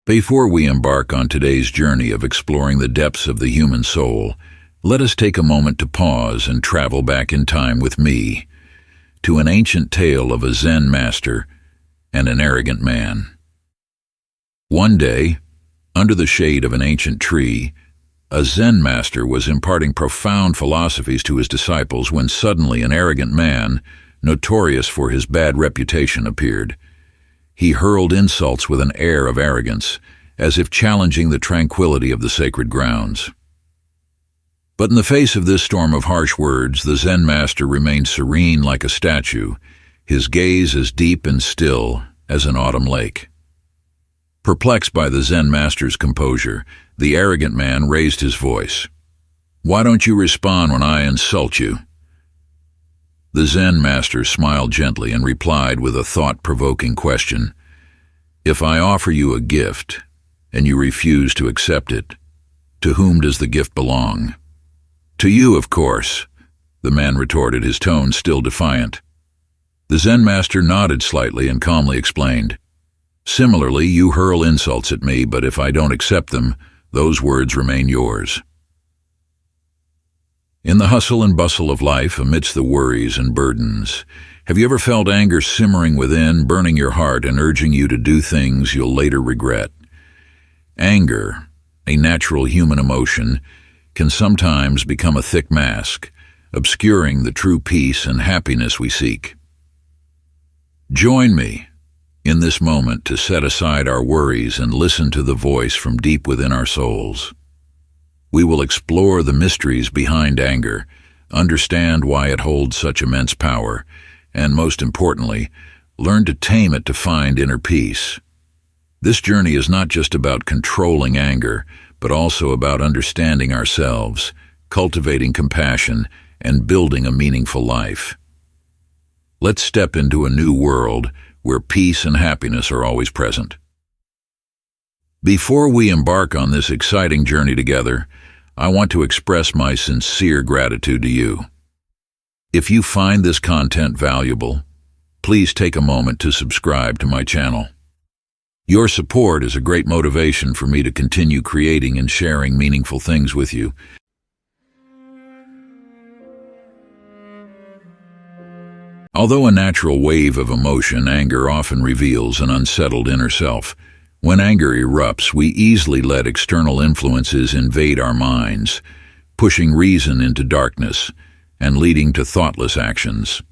Before we embark on today's journey of exploring the depths of the human soul, let us take a moment to pause and travel back in time with me to an ancient tale of a Zen master and an arrogant man. One day, under the shade of an ancient tree, a Zen master was imparting profound philosophies to his disciples when suddenly an arrogant man, notorious for his bad reputation, appeared. He hurled insults with an air of arrogance, as if challenging the tranquility of the sacred grounds. But in the face of this storm of harsh words, the Zen master remained serene like a statue, his gaze as deep and still as an autumn lake. Perplexed by the Zen master's composure, the arrogant man raised his voice. "Why don't you respond when I insult you?" The Zen master smiled gently and replied with a thought-provoking question. "If I offer you a gift, and you refuse to accept it, to whom does the gift belong?" "To you, of course," the man retorted, his tone still defiant. The Zen master nodded slightly and calmly explained, "Similarly, you hurl insults at me, but if I don't accept them, those words remain yours." In the hustle and bustle of life, amidst the worries and burdens, have you ever felt anger simmering within, burning your heart and urging you to do things you'll later regret? Anger, a natural human emotion, can sometimes become a thick mask, obscuring the true peace and happiness we seek. Join me in this moment to set aside our worries and listen to the voice from deep within our souls. We will explore the mysteries behind anger, understand why it holds such immense power, and most importantly, learn to tame it to find inner peace. This journey is not just about controlling anger, but also about understanding ourselves, cultivating compassion, and building a meaningful life. Let's step into a new world where peace and happiness are always present. Before we embark on this exciting journey together, I want to express my sincere gratitude to you. If you find this content valuable, please take a moment to subscribe to my channel. Your support is a great motivation for me to continue creating and sharing meaningful things with you. Although a natural wave of emotion, anger often reveals an unsettled inner self. When anger erupts, we easily let external influences invade our minds, pushing reason into darkness and leading to thoughtless actions.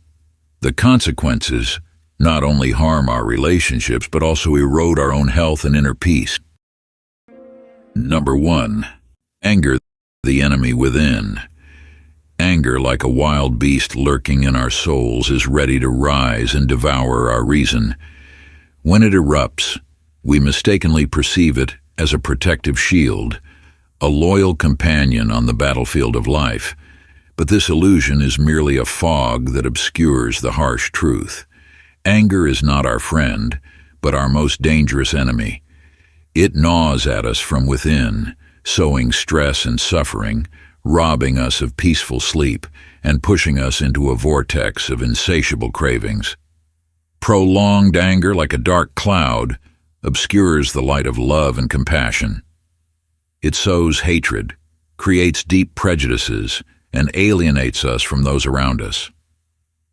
The consequences not only harm our relationships, but also erode our own health and inner peace. Number 1. Anger, the enemy within. Anger, like a wild beast lurking in our souls, is ready to rise and devour our reason. When it erupts, we mistakenly perceive it as a protective shield, a loyal companion on the battlefield of life. But this illusion is merely a fog that obscures the harsh truth. Anger is not our friend, but our most dangerous enemy. It gnaws at us from within, sowing stress and suffering, robbing us of peaceful sleep, and pushing us into a vortex of insatiable cravings. Prolonged anger, like a dark cloud, obscures the light of love and compassion. It sows hatred, creates deep prejudices, and alienates us from those around us.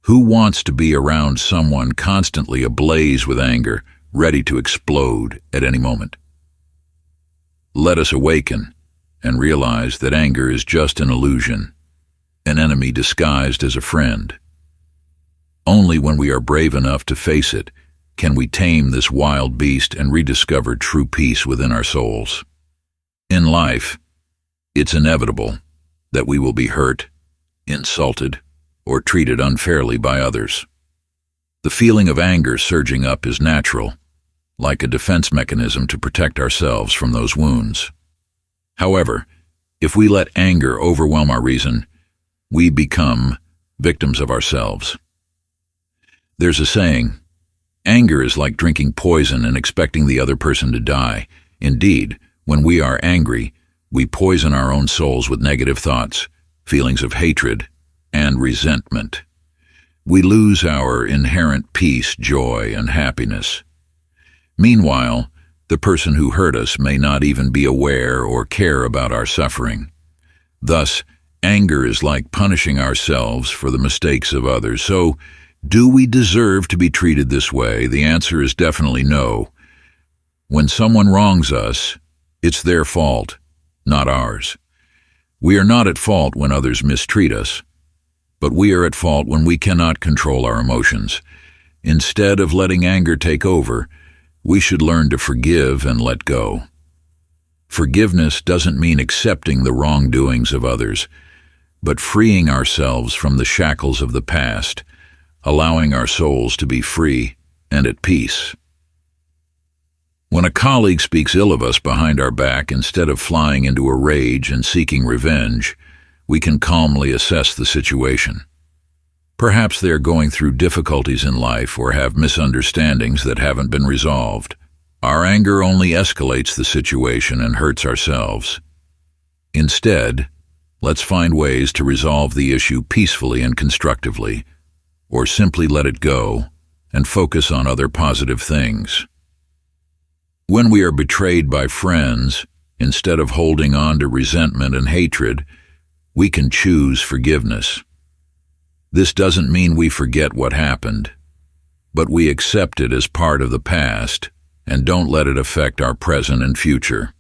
Who wants to be around someone constantly ablaze with anger, ready to explode at any moment? Let us awaken and realize that anger is just an illusion, an enemy disguised as a friend. Only when we are brave enough to face it can we tame this wild beast and rediscover true peace within our souls. In life, it's inevitable that we will be hurt, insulted, or treated unfairly by others. The feeling of anger surging up is natural, like a defense mechanism to protect ourselves from those wounds. However, if we let anger overwhelm our reason, we become victims of ourselves. There's a saying, anger is like drinking poison and expecting the other person to die. Indeed, when we are angry, we poison our own souls with negative thoughts, feelings of hatred, and resentment. We lose our inherent peace, joy, and happiness. Meanwhile, The person who hurt us may not even be aware or care about our suffering. Thus, anger is like punishing ourselves for the mistakes of others. So, do we deserve to be treated this way? The answer is definitely no. When someone wrongs us, it's their fault, not ours. We are not at fault when others mistreat us, but we are at fault when we cannot control our emotions. Instead of letting anger take over, we should learn to forgive and let go. Forgiveness doesn't mean accepting the wrongdoings of others, but freeing ourselves from the shackles of the past, allowing our souls to be free and at peace. When a colleague speaks ill of us behind our back, instead of flying into a rage and seeking revenge, we can calmly assess the situation. Perhaps they are going through difficulties in life or have misunderstandings that haven't been resolved. Our anger only escalates the situation and hurts ourselves. Instead, let's find ways to resolve the issue peacefully and constructively, or simply let it go and focus on other positive things. When we are betrayed by friends, instead of holding on to resentment and hatred, we can choose forgiveness. This doesn't mean we forget what happened, but we accept it as part of the past and don't let it affect our present and future.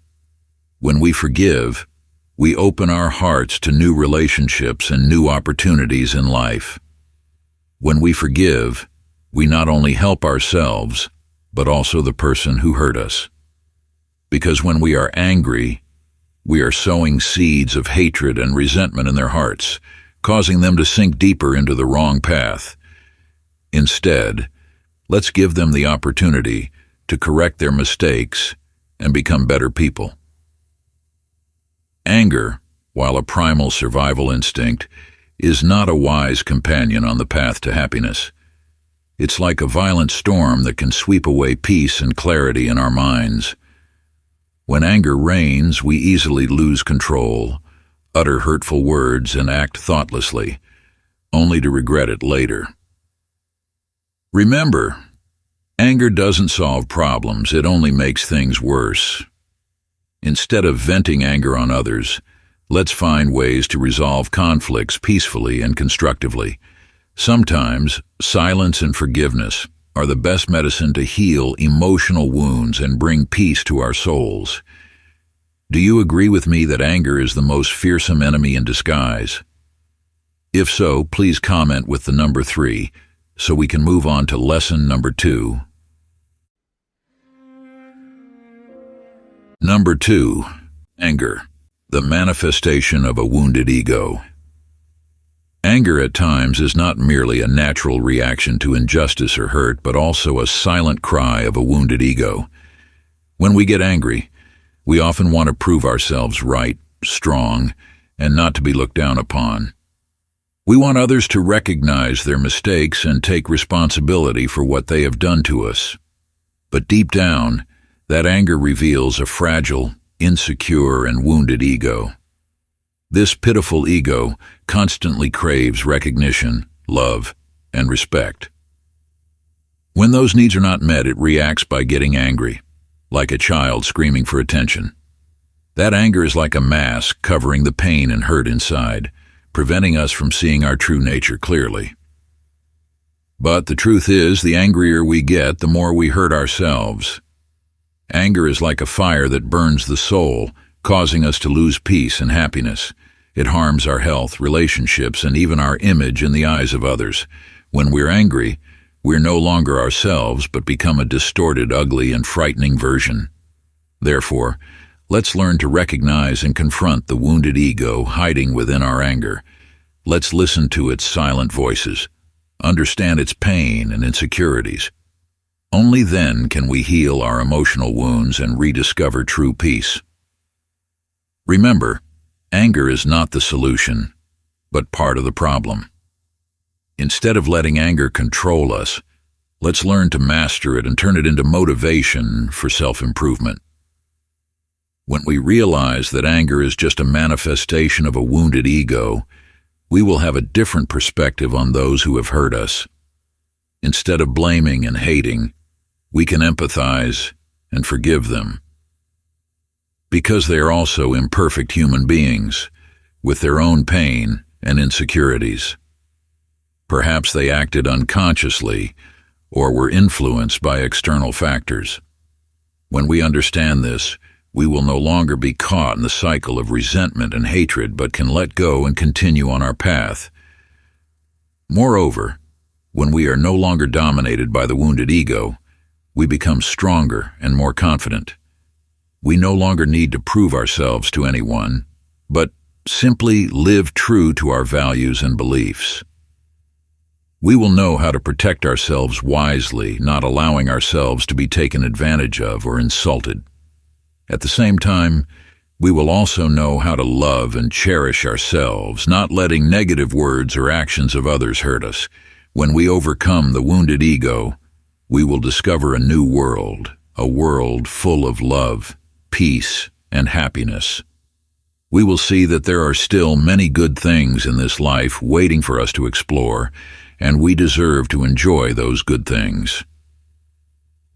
When we forgive, we open our hearts to new relationships and new opportunities in life. When we forgive, we not only help ourselves, but also the person who hurt us. Because when we are angry, we are sowing seeds of hatred and resentment in their hearts, causing them to sink deeper into the wrong path. Instead, let's give them the opportunity to correct their mistakes and become better people. Anger, while a primal survival instinct, is not a wise companion on the path to happiness. It's like a violent storm that can sweep away peace and clarity in our minds. When anger reigns, we easily lose control, utter hurtful words, and act thoughtlessly, only to regret it later. Remember, anger doesn't solve problems, it only makes things worse. Instead of venting anger on others, let's find ways to resolve conflicts peacefully and constructively. Sometimes, silence and forgiveness are the best medicine to heal emotional wounds and bring peace to our souls. Do you agree with me that anger is the most fearsome enemy in disguise? If so, please comment with the number 3 so we can move on to lesson number 2. Number 2. Anger, the manifestation of a wounded ego. Anger at times is not merely a natural reaction to injustice or hurt, but also a silent cry of a wounded ego. When we get angry, we often want to prove ourselves right, strong, and not to be looked down upon. We want others to recognize their mistakes and take responsibility for what they have done to us. But deep down, that anger reveals a fragile, insecure, and wounded ego. This pitiful ego constantly craves recognition, love, and respect. When those needs are not met, it reacts by getting angry, like a child screaming for attention. That anger is like a mask covering the pain and hurt inside, preventing us from seeing our true nature clearly. But the truth is, the angrier we get, the more we hurt ourselves. Anger is like a fire that burns the soul, causing us to lose peace and happiness. It harms our health, relationships, and even our image in the eyes of others. When we're angry, we're no longer ourselves, but become a distorted, ugly, and frightening version. Therefore, let's learn to recognize and confront the wounded ego hiding within our anger. Let's listen to its silent voices, understand its pain and insecurities. Only then can we heal our emotional wounds and rediscover true peace. Remember, anger is not the solution, but part of the problem. Instead of letting anger control us, let's learn to master it and turn it into motivation for self-improvement. When we realize that anger is just a manifestation of a wounded ego, we will have a different perspective on those who have hurt us. Instead of blaming and hating, we can empathize and forgive them. Because they are also imperfect human beings, with their own pain and insecurities. Perhaps they acted unconsciously or were influenced by external factors. When we understand this, we will no longer be caught in the cycle of resentment and hatred, but can let go and continue on our path. Moreover, when we are no longer dominated by the wounded ego, we become stronger and more confident. We no longer need to prove ourselves to anyone, but simply live true to our values and beliefs. We will know how to protect ourselves wisely, not allowing ourselves to be taken advantage of or insulted. At the same time, we will also know how to love and cherish ourselves, not letting negative words or actions of others hurt us. When we overcome the wounded ego, we will discover a new world, a world full of love, peace, and happiness. We will see that there are still many good things in this life waiting for us to explore, and we deserve to enjoy those good things.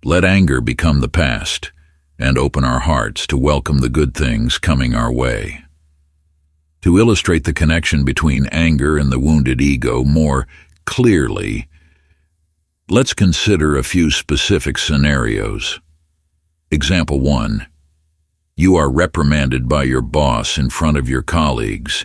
Let anger become the past, and open our hearts to welcome the good things coming our way. To illustrate the connection between anger and the wounded ego more clearly, let's consider a few specific scenarios. Example 1. You are reprimanded by your boss in front of your colleagues.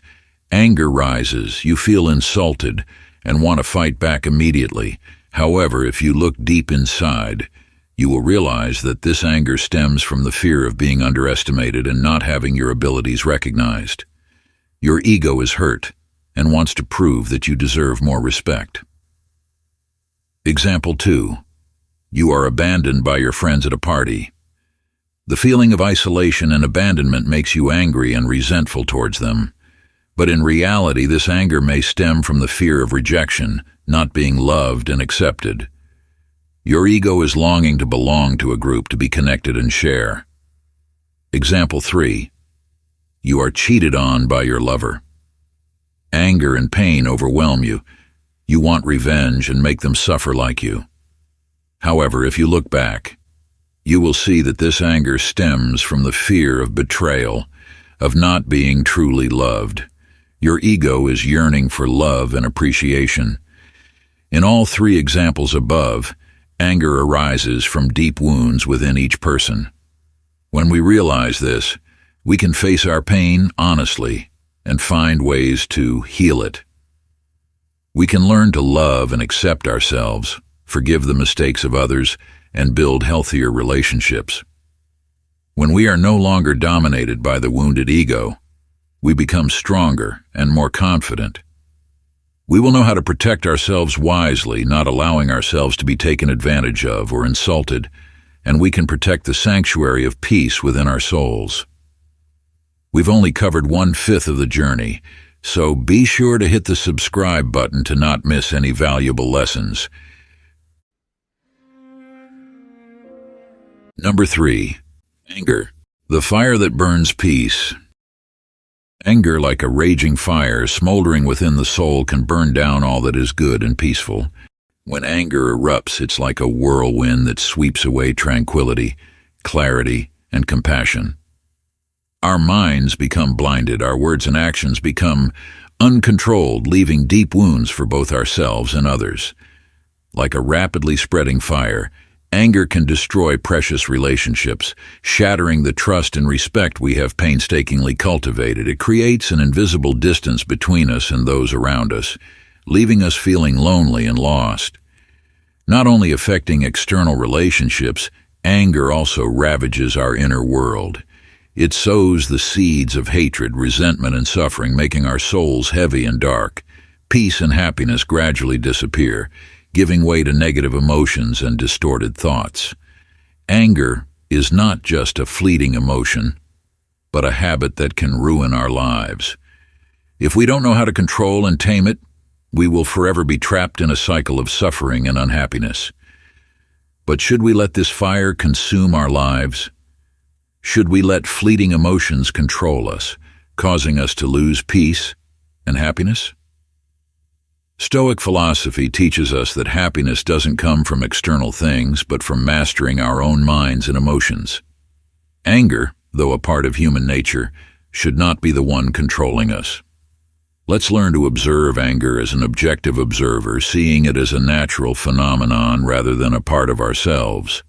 Anger rises, you feel insulted, and want to fight back immediately. However, if you look deep inside, you will realize that this anger stems from the fear of being underestimated and not having your abilities recognized. Your ego is hurt and wants to prove that you deserve more respect. Example 2. You are abandoned by your friends at a party. The feeling of isolation and abandonment makes you angry and resentful towards them. But in reality, this anger may stem from the fear of rejection, not being loved and accepted. Your ego is longing to belong to a group, to be connected and share. Example 3. You are cheated on by your lover. Anger and pain overwhelm you. You want revenge and make them suffer like you. However, if you look back, you will see that this anger stems from the fear of betrayal, of not being truly loved. Your ego is yearning for love and appreciation. In all 3 examples above, anger arises from deep wounds within each person. When we realize this, we can face our pain honestly and find ways to heal it. We can learn to love and accept ourselves, forgive the mistakes of others, and build healthier relationships. When we are no longer dominated by the wounded ego, we become stronger and more confident. We will know how to protect ourselves wisely, not allowing ourselves to be taken advantage of or insulted, and we can protect the sanctuary of peace within our souls. We've only covered 1/5 of the journey, so be sure to hit the subscribe button to not miss any valuable lessons. Number 3. Anger, the fire that burns peace. Anger, like a raging fire smoldering within the soul, can burn down all that is good and peaceful. When anger erupts, it's like a whirlwind that sweeps away tranquility, clarity, and compassion. Our minds become blinded, our words and actions become uncontrolled, leaving deep wounds for both ourselves and others. Like a rapidly spreading fire, anger can destroy precious relationships, shattering the trust and respect we have painstakingly cultivated. It creates an invisible distance between us and those around us, leaving us feeling lonely and lost. Not only affecting external relationships, anger also ravages our inner world. It sows the seeds of hatred, resentment, and suffering, making our souls heavy and dark. Peace and happiness gradually disappear, giving way to negative emotions and distorted thoughts. Anger is not just a fleeting emotion, but a habit that can ruin our lives. If we don't know how to control and tame it, we will forever be trapped in a cycle of suffering and unhappiness. But should we let this fire consume our lives? Should we let fleeting emotions control us, causing us to lose peace and happiness? Stoic philosophy teaches us that happiness doesn't come from external things, but from mastering our own minds and emotions. Anger, though a part of human nature, should not be the one controlling us. Let's learn to observe anger as an objective observer, seeing it as a natural phenomenon rather than a part of ourselves.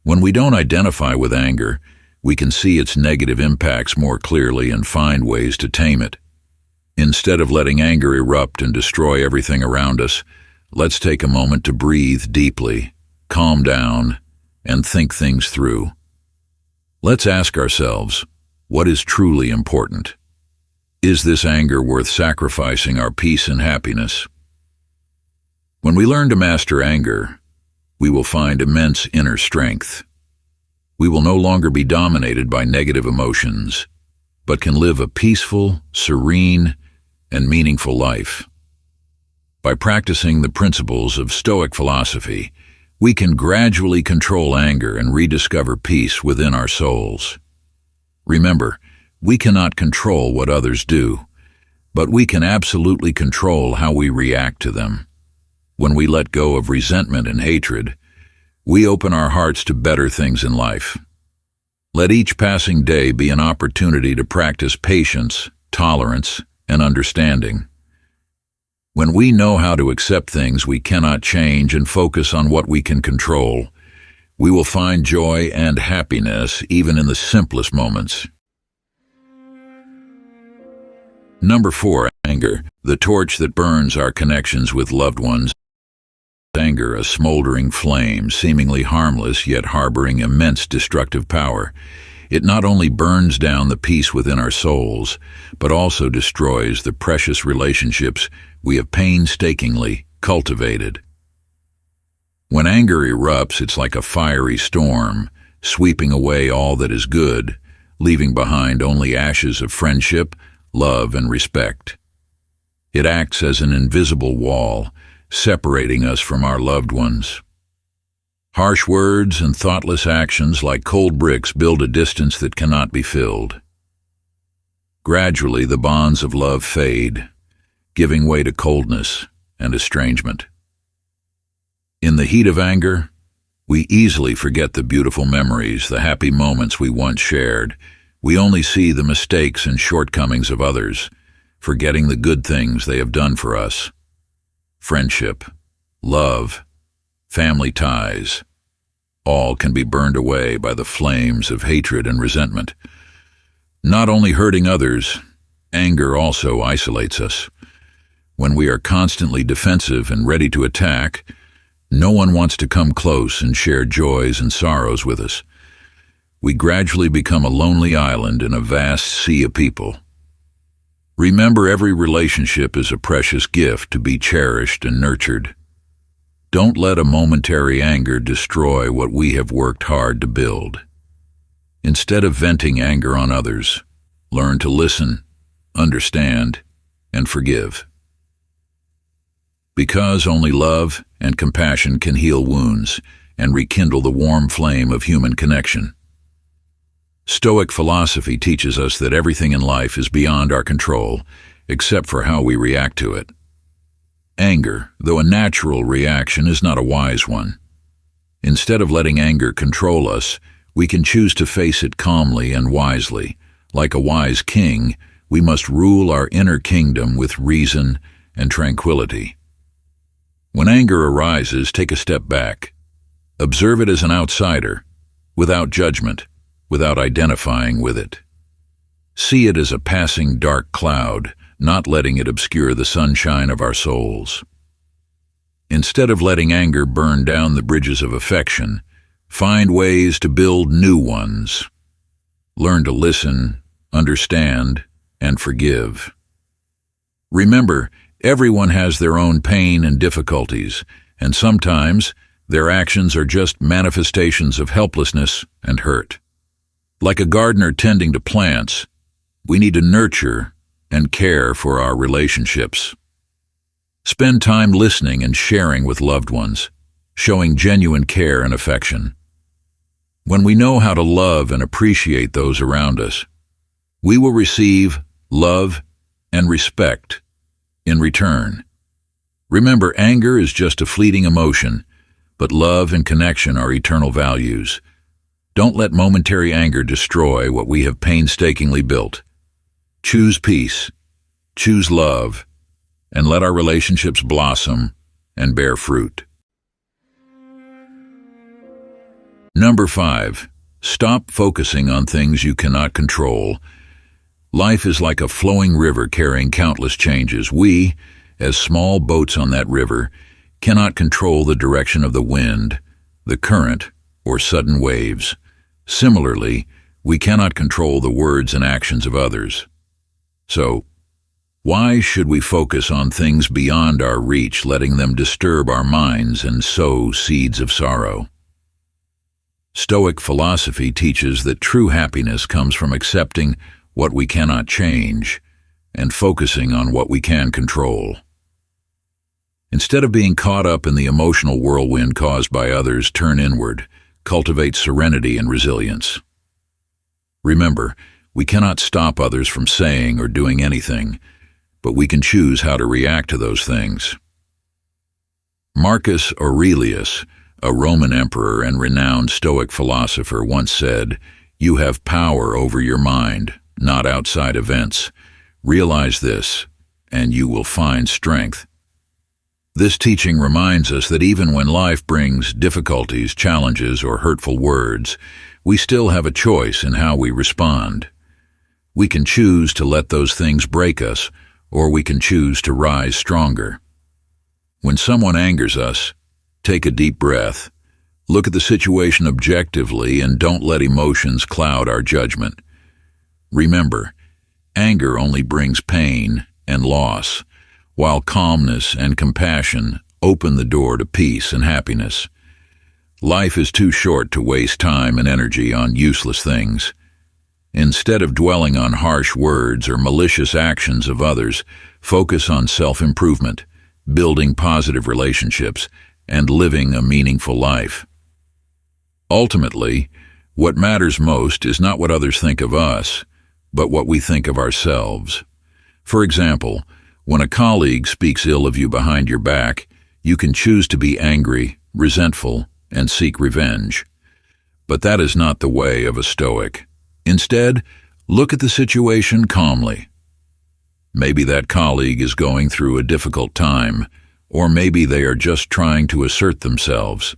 When we don't identify with anger, we can see its negative impacts more clearly and find ways to tame it. Instead of letting anger erupt and destroy everything around us, let's take a moment to breathe deeply, calm down, and think things through. Let's ask ourselves, what is truly important? Is this anger worth sacrificing our peace and happiness? When we learn to master anger, we will find immense inner strength. We will no longer be dominated by negative emotions, but can live a peaceful, serene, and meaningful life. By practicing the principles of Stoic philosophy, we can gradually control anger and rediscover peace within our souls. Remember, we cannot control what others do, but we can absolutely control how we react to them. When we let go of resentment and hatred, we open our hearts to better things in life. Let each passing day be an opportunity to practice patience, tolerance, and understanding. When we know how to accept things we cannot change and focus on what we can control, we will find joy and happiness even in the simplest moments. Number 4, anger, the torch that burns our connections with loved ones. Anger, a smoldering flame, seemingly harmless yet harboring immense destructive power. It not only burns down the peace within our souls, but also destroys the precious relationships we have painstakingly cultivated. When anger erupts, it's like a fiery storm, sweeping away all that is good, leaving behind only ashes of friendship, love, and respect. It acts as an invisible wall, separating us from our loved ones. Harsh words and thoughtless actions like cold bricks build a distance that cannot be filled. Gradually, the bonds of love fade, giving way to coldness and estrangement. In the heat of anger, we easily forget the beautiful memories, the happy moments we once shared. We only see the mistakes and shortcomings of others, forgetting the good things they have done for us. Friendship, love, family ties, all can be burned away by the flames of hatred and resentment. Not only hurting others, anger also isolates us. When we are constantly defensive and ready to attack, no one wants to come close and share joys and sorrows with us. We gradually become a lonely island in a vast sea of people. Remember, every relationship is a precious gift to be cherished and nurtured. Don't let a momentary anger destroy what we have worked hard to build. Instead of venting anger on others, learn to listen, understand, and forgive. Because only love and compassion can heal wounds and rekindle the warm flame of human connection. Stoic philosophy teaches us that everything in life is beyond our control, except for how we react to it. Anger, though a natural reaction, is not a wise one. Instead of letting anger control us, we can choose to face it calmly and wisely. Like a wise king, we must rule our inner kingdom with reason and tranquility. When anger arises, take a step back. Observe it as an outsider, without judgment, without identifying with it. See it as a passing dark cloud, not letting it obscure the sunshine of our souls. Instead of letting anger burn down the bridges of affection, find ways to build new ones. Learn to listen, understand, and forgive. Remember, everyone has their own pain and difficulties, and sometimes their actions are just manifestations of helplessness and hurt. Like a gardener tending to plants, we need to nurture and care for our relationships. Spend time listening and sharing with loved ones, showing genuine care and affection. When we know how to love and appreciate those around us, we will receive love and respect in return. Remember, anger is just a fleeting emotion, but love and connection are eternal values. Don't let momentary anger destroy what we have painstakingly built. Choose peace, choose love, and let our relationships blossom and bear fruit. Number 5. Stop focusing on things you cannot control. Life is like a flowing river carrying countless changes. We, as small boats on that river, cannot control the direction of the wind, the current, or sudden waves. Similarly, we cannot control the words and actions of others. So, why should we focus on things beyond our reach, letting them disturb our minds and sow seeds of sorrow? Stoic philosophy teaches that true happiness comes from accepting what we cannot change and focusing on what we can control. Instead of being caught up in the emotional whirlwind caused by others, turn inward, cultivate serenity and resilience. Remember, we cannot stop others from saying or doing anything, but we can choose how to react to those things. Marcus Aurelius, a Roman emperor and renowned Stoic philosopher, once said, "You have power over your mind, not outside events. Realize this, and you will find strength." This teaching reminds us that even when life brings difficulties, challenges, or hurtful words, we still have a choice in how we respond. We can choose to let those things break us, or we can choose to rise stronger. When someone angers us, take a deep breath. Look at the situation objectively and don't let emotions cloud our judgment. Remember, anger only brings pain and loss, while calmness and compassion open the door to peace and happiness. Life is too short to waste time and energy on useless things. Instead of dwelling on harsh words or malicious actions of others, focus on self-improvement, building positive relationships, and living a meaningful life. Ultimately, what matters most is not what others think of us, but what we think of ourselves. For example, when a colleague speaks ill of you behind your back, you can choose to be angry, resentful, and seek revenge. But that is not the way of a Stoic. Instead, look at the situation calmly. Maybe that colleague is going through a difficult time, or maybe they are just trying to assert themselves.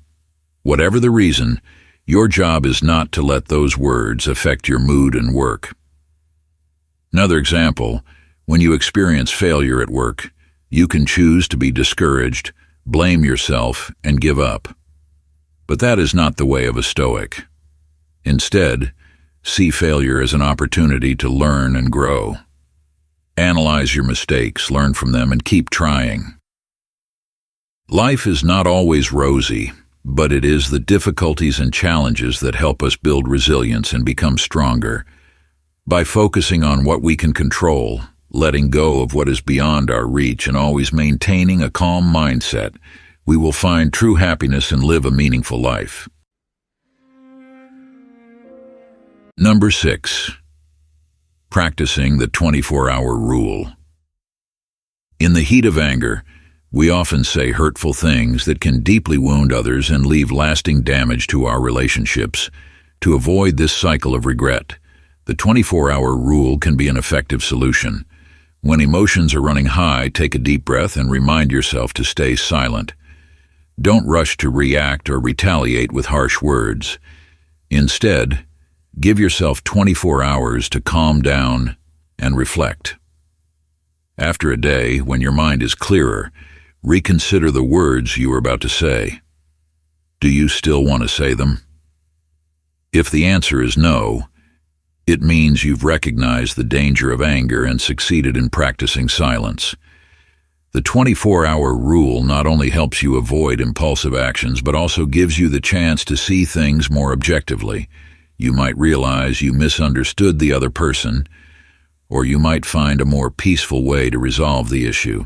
Whatever the reason, your job is not to let those words affect your mood and work. Another example, when you experience failure at work, you can choose to be discouraged, blame yourself, and give up. But that is not the way of a Stoic. Instead, see failure as an opportunity to learn and grow. Analyze your mistakes, learn from them, and keep trying. Life is not always rosy, but it is the difficulties and challenges that help us build resilience and become stronger. By focusing on what we can control, letting go of what is beyond our reach, and always maintaining a calm mindset, we will find true happiness and live a meaningful life. Number 6. Practicing the 24-hour rule. In the heat of anger, we often say hurtful things that can deeply wound others and leave lasting damage to our relationships. To avoid this cycle of regret, the 24-hour rule can be an effective solution. When emotions are running high, take a deep breath and remind yourself to stay silent. Don't rush to react or retaliate with harsh words. Instead, give yourself 24 hours to calm down and reflect. After a day, when your mind is clearer, reconsider the words you are about to say. Do you still want to say them? If the answer is no, it means you've recognized the danger of anger and succeeded in practicing silence. The 24-hour rule not only helps you avoid impulsive actions, but also gives you the chance to see things more objectively. You might realize you misunderstood the other person, or you might find a more peaceful way to resolve the issue.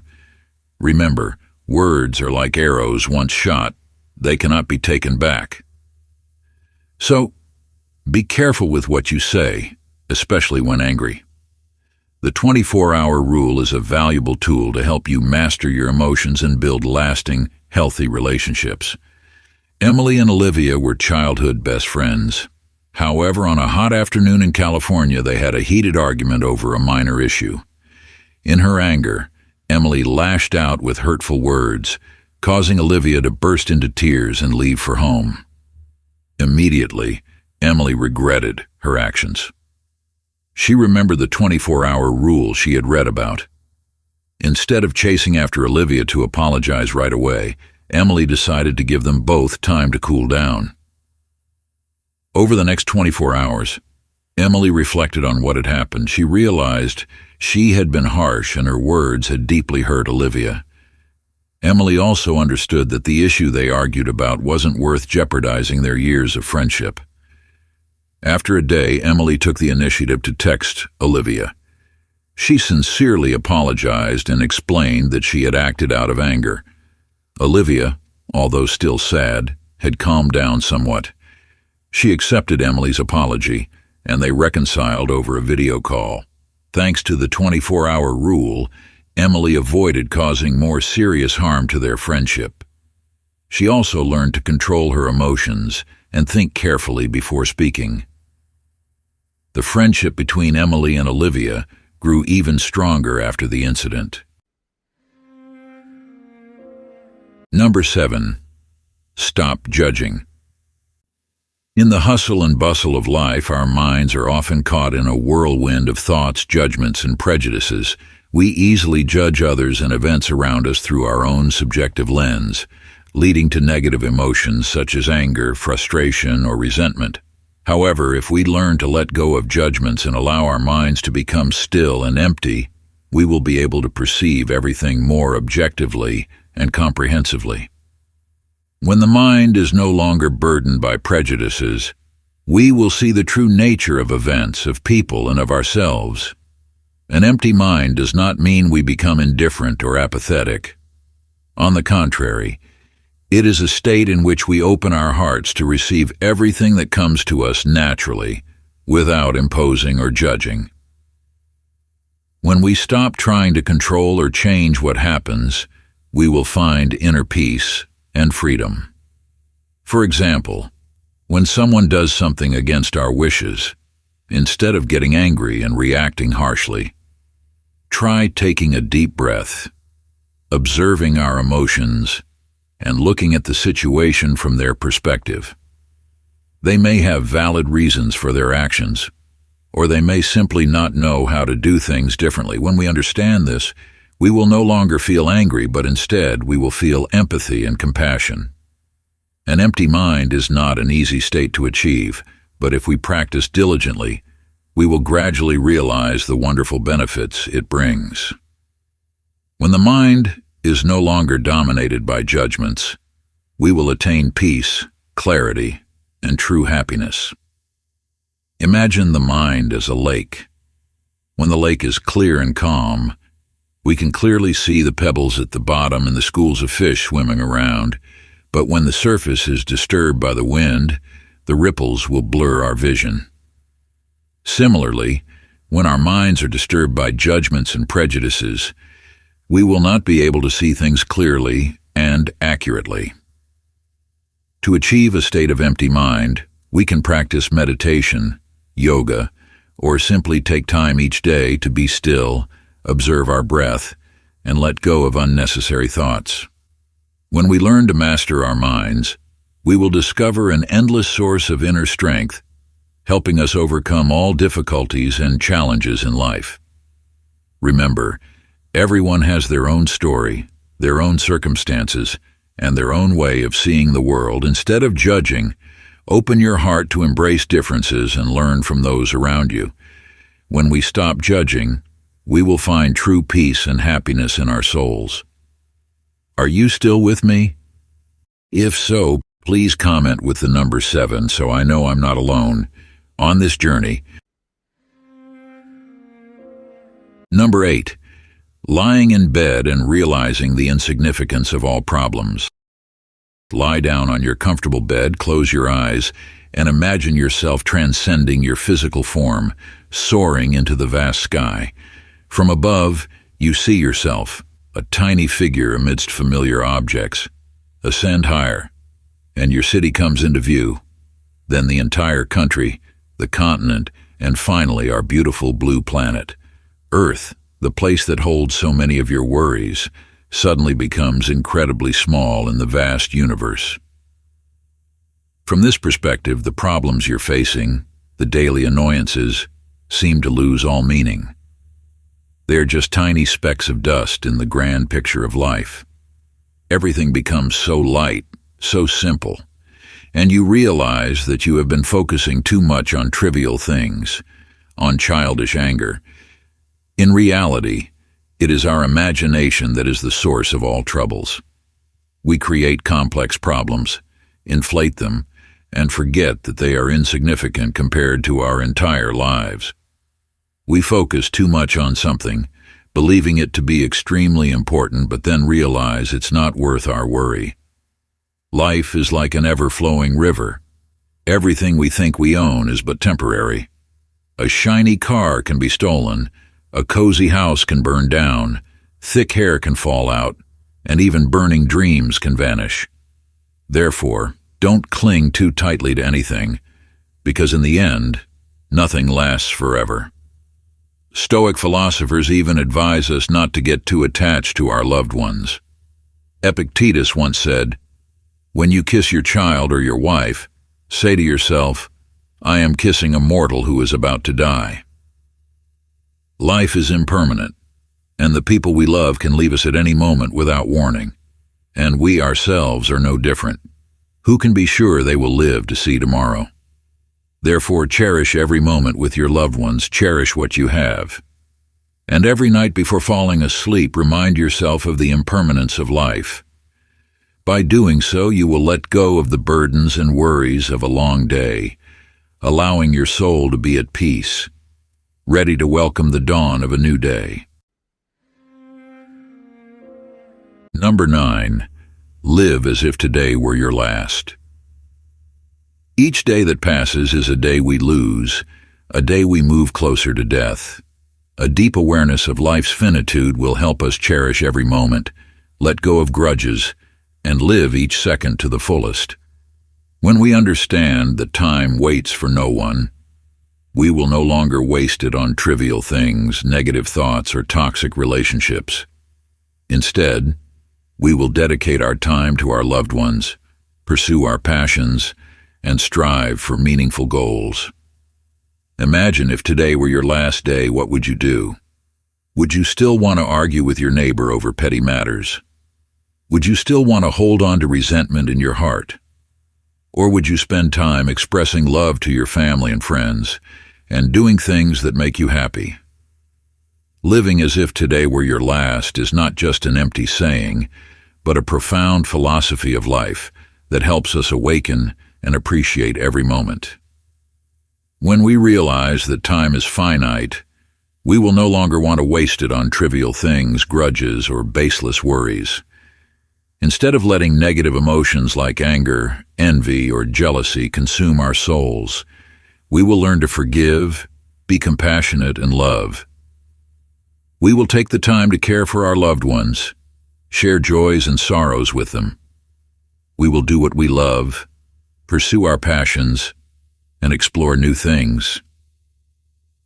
Remember, words are like arrows once shot. They cannot be taken back. So, be careful with what you say, especially when angry. The 24-hour rule is a valuable tool to help you master your emotions and build lasting, healthy relationships. Emily and Olivia were childhood best friends. However, on a hot afternoon in California, they had a heated argument over a minor issue. In her anger, Emily lashed out with hurtful words, causing Olivia to burst into tears and leave for home. Immediately, Emily regretted her actions. She remembered the 24-hour rule she had read about. Instead of chasing after Olivia to apologize right away, Emily decided to give them both time to cool down. Over the next 24 hours, Emily reflected on what had happened. She realized she had been harsh and her words had deeply hurt Olivia. Emily also understood that the issue they argued about wasn't worth jeopardizing their years of friendship. After a day, Emily took the initiative to text Olivia. She sincerely apologized and explained that she had acted out of anger. Olivia, although still sad, had calmed down somewhat. She accepted Emily's apology, and they reconciled over a video call. Thanks to the 24-hour rule, Emily avoided causing more serious harm to their friendship. She also learned to control her emotions and think carefully before speaking. The friendship between Emily and Olivia grew even stronger after the incident. Number 7. Stop judging. In the hustle and bustle of life, our minds are often caught in a whirlwind of thoughts, judgments, and prejudices. We easily judge others and events around us through our own subjective lens, leading to negative emotions such as anger, frustration, or resentment. However, if we learn to let go of judgments and allow our minds to become still and empty, we will be able to perceive everything more objectively and comprehensively. When the mind is no longer burdened by prejudices, we will see the true nature of events, of people, and of ourselves. An empty mind does not mean we become indifferent or apathetic. On the contrary, it is a state in which we open our hearts to receive everything that comes to us naturally, without imposing or judging. When we stop trying to control or change what happens, we will find inner peace and freedom. For example, when someone does something against our wishes, instead of getting angry and reacting harshly, try taking a deep breath, observing our emotions, and looking at the situation from their perspective. They may have valid reasons for their actions, or they may simply not know how to do things differently. When we understand this, we will no longer feel angry, but instead we will feel empathy and compassion. An empty mind is not an easy state to achieve, but if we practice diligently, we will gradually realize the wonderful benefits it brings. When the mind is no longer dominated by judgments, we will attain peace, clarity, and true happiness. Imagine the mind as a lake. When the lake is clear and calm, we can clearly see the pebbles at the bottom and the schools of fish swimming around, but when the surface is disturbed by the wind, the ripples will blur our vision. Similarly, when our minds are disturbed by judgments and prejudices, we will not be able to see things clearly and accurately. To achieve a state of empty mind, we can practice meditation, yoga, or simply take time each day to be still, observe our breath, and let go of unnecessary thoughts. When we learn to master our minds, we will discover an endless source of inner strength, helping us overcome all difficulties and challenges in life. Remember, everyone has their own story, their own circumstances, and their own way of seeing the world. Instead of judging, open your heart to embrace differences and learn from those around you. When we stop judging, we will find true peace and happiness in our souls. Are you still with me? If so, please comment with the number 7 so I know I'm not alone on this journey. Number 8. Lying in bed and realizing the insignificance of all problems. Lie down on your comfortable bed, close your eyes, and imagine yourself transcending your physical form, soaring into the vast sky. From above, you see yourself, a tiny figure amidst familiar objects. Ascend higher, and your city comes into view. Then the entire country, the continent, and finally our beautiful blue planet. Earth, the place that holds so many of your worries, suddenly becomes incredibly small in the vast universe. From this perspective, the problems you're facing, the daily annoyances, seem to lose all meaning. They're just tiny specks of dust in the grand picture of life. Everything becomes so light, so simple, and you realize that you have been focusing too much on trivial things, on childish anger. In reality, it is our imagination that is the source of all troubles. We create complex problems, inflate them, and forget that they are insignificant compared to our entire lives. We focus too much on something, believing it to be extremely important, but then realize it's not worth our worry. Life is like an ever-flowing river. Everything we think we own is but temporary. A shiny car can be stolen, a cozy house can burn down, thick hair can fall out, and even burning dreams can vanish. Therefore, don't cling too tightly to anything, because in the end, nothing lasts forever. Stoic philosophers even advise us not to get too attached to our loved ones. Epictetus once said, "When you kiss your child or your wife, say to yourself, 'I am kissing a mortal who is about to die.'" Life is impermanent, and the people we love can leave us at any moment without warning, and we ourselves are no different. Who can be sure they will live to see tomorrow? Therefore, cherish every moment with your loved ones, cherish what you have. And every night before falling asleep, remind yourself of the impermanence of life. By doing so, you will let go of the burdens and worries of a long day, allowing your soul to be at peace, ready to welcome the dawn of a new day. Number 9. Live as if today were your last. Each day that passes is a day we lose, a day we move closer to death. A deep awareness of life's finitude will help us cherish every moment, let go of grudges, and live each second to the fullest. When we understand that time waits for no one, we will no longer waste it on trivial things, negative thoughts, or toxic relationships. Instead, we will dedicate our time to our loved ones, pursue our passions, and strive for meaningful goals. Imagine if today were your last day, what would you do? Would you still want to argue with your neighbor over petty matters? Would you still want to hold on to resentment in your heart? Or would you spend time expressing love to your family and friends and doing things that make you happy? Living as if today were your last is not just an empty saying, but a profound philosophy of life that helps us awaken and appreciate every moment. When we realize that time is finite, we will no longer want to waste it on trivial things, grudges, or baseless worries. Instead of letting negative emotions like anger, envy, or jealousy consume our souls, we will learn to forgive, be compassionate, and love. We will take the time to care for our loved ones, share joys and sorrows with them. We will do what we love, pursue our passions, and explore new things.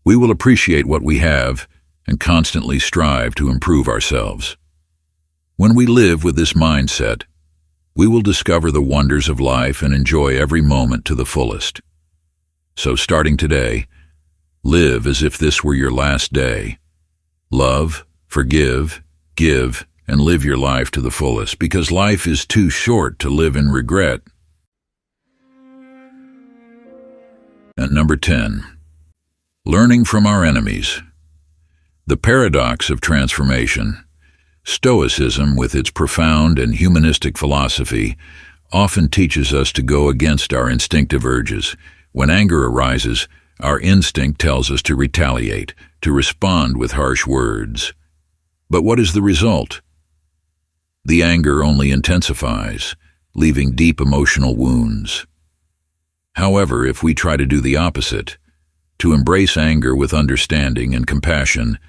We will appreciate what we have and constantly strive to improve ourselves. When we live with this mindset, we will discover the wonders of life and enjoy every moment to the fullest. So starting today, live as if this were your last day. Love, forgive, give, and live your life to the fullest, because life is too short to live in regret. And number 10, learning from our enemies. The paradox of transformation. Stoicism, with its profound and humanistic philosophy, often teaches us to go against our instinctive urges. When anger arises, our instinct tells us to retaliate, to respond with harsh words. But what is the result? The anger only intensifies, leaving deep emotional wounds. However, if we try to do the opposite, to embrace anger with understanding and compassion,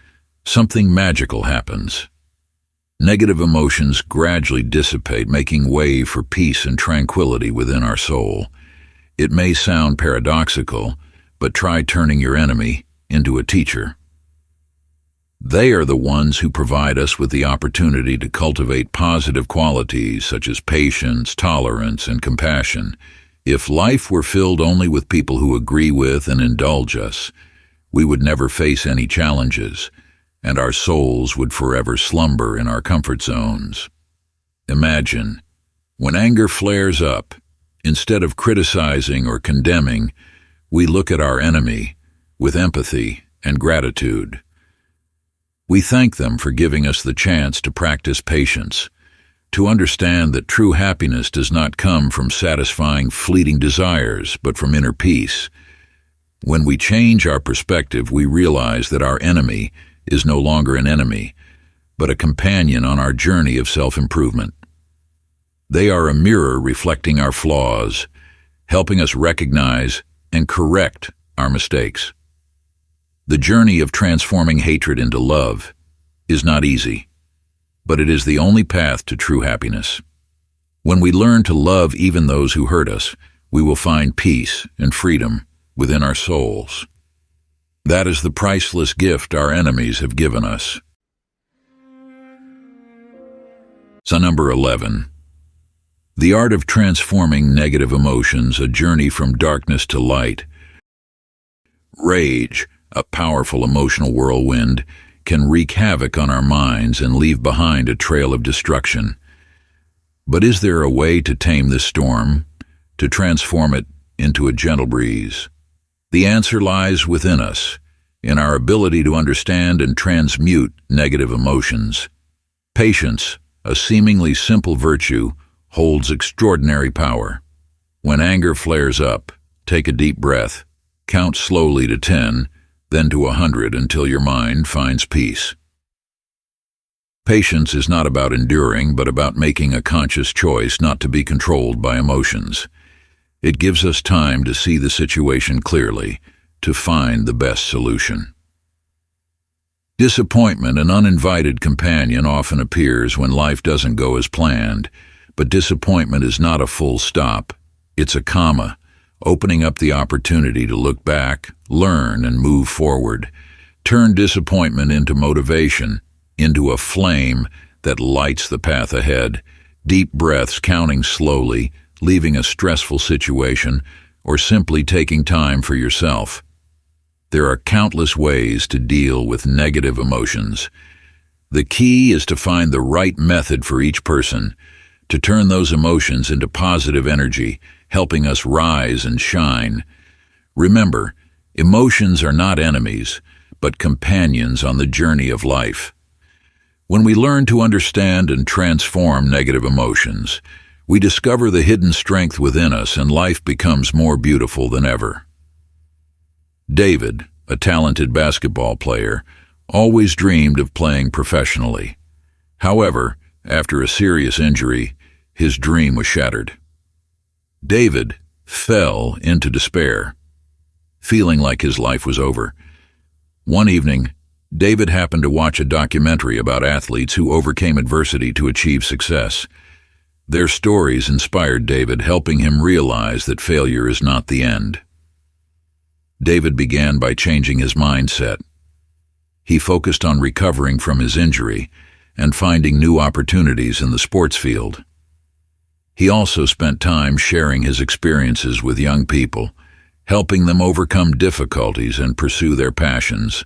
something magical happens. Negative emotions gradually dissipate, making way for peace and tranquility within our soul. It may sound paradoxical, but try turning your enemy into a teacher. They are the ones who provide us with the opportunity to cultivate positive qualities such as patience, tolerance, and compassion. If life were filled only with people who agree with and indulge us, we would never face any challenges, and our souls would forever slumber in our comfort zones. Imagine, when anger flares up, instead of criticizing or condemning, we look at our enemy with empathy and gratitude. We thank them for giving us the chance to practice patience, to understand that true happiness does not come from satisfying fleeting desires, but from inner peace. When we change our perspective, we realize that our enemy is no longer an enemy, but a companion on our journey of self-improvement. They are a mirror reflecting our flaws, helping us recognize and correct our mistakes. The journey of transforming hatred into love is not easy, but it is the only path to true happiness. When we learn to love even those who hurt us, we will find peace and freedom within our souls. That is the priceless gift our enemies have given us. So number 11. The art of transforming negative emotions, a journey from darkness to light. Rage, a powerful emotional whirlwind, can wreak havoc on our minds and leave behind a trail of destruction. But is there a way to tame this storm, to transform it into a gentle breeze? The answer lies within us, in our ability to understand and transmute negative emotions. Patience, a seemingly simple virtue, holds extraordinary power. When anger flares up, take a deep breath, count slowly to 10, then to 100 until your mind finds peace. Patience is not about enduring, but about making a conscious choice not to be controlled by emotions. It gives us time to see the situation clearly, to find the best solution. Disappointment, an uninvited companion, often appears when life doesn't go as planned, but disappointment is not a full stop. It's a comma, opening up the opportunity to look back, learn, and move forward. Turn disappointment into motivation, into a flame that lights the path ahead. Deep breaths, counting slowly, leaving a stressful situation, or simply taking time for yourself. There are countless ways to deal with negative emotions. The key is to find the right method for each person, to turn those emotions into positive energy, helping us rise and shine. Remember, emotions are not enemies, but companions on the journey of life. When we learn to understand and transform negative emotions, we discover the hidden strength within us and life becomes more beautiful than ever. David, a talented basketball player, always dreamed of playing professionally. However, after a serious injury, his dream was shattered. David fell into despair, feeling like his life was over. One evening, David happened to watch a documentary about athletes who overcame adversity to achieve success. Their stories inspired David, helping him realize that failure is not the end. David began by changing his mindset. He focused on recovering from his injury and finding new opportunities in the sports field. He also spent time sharing his experiences with young people, helping them overcome difficulties and pursue their passions.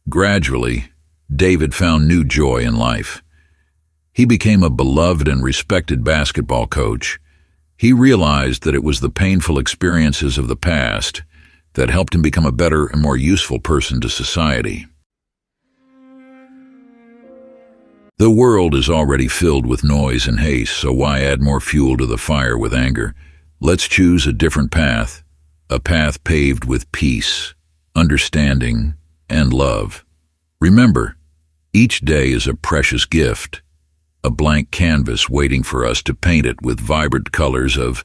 Gradually, David found new joy in life. He became a beloved and respected basketball coach. He realized that it was the painful experiences of the past that helped him become a better and more useful person to society. The world is already filled with noise and haste, so why add more fuel to the fire with anger? Let's choose a different path, a path paved with peace, understanding, and love. Remember, each day is a precious gift, a blank canvas waiting for us to paint it with vibrant colors of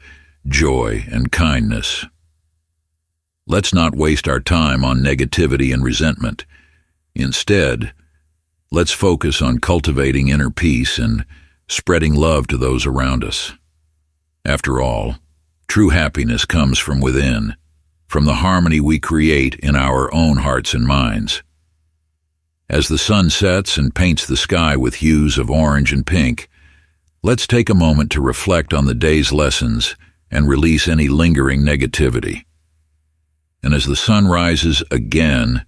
joy and kindness. Let's not waste our time on negativity and resentment. Instead, let's focus on cultivating inner peace and spreading love to those around us. After all, true happiness comes from within, from the harmony we create in our own hearts and minds. As the sun sets and paints the sky with hues of orange and pink, let's take a moment to reflect on the day's lessons and release any lingering negativity. And as the sun rises again,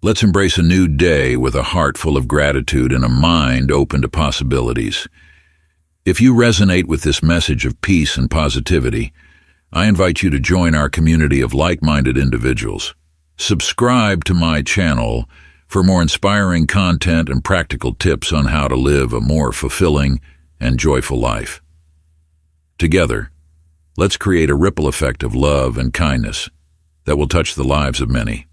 let's embrace a new day with a heart full of gratitude and a mind open to possibilities. If you resonate with this message of peace and positivity, I invite you to join our community of like-minded individuals. Subscribe to my channel for more inspiring content and practical tips on how to live a more fulfilling and joyful life. Together, let's create a ripple effect of love and kindness that will touch the lives of many.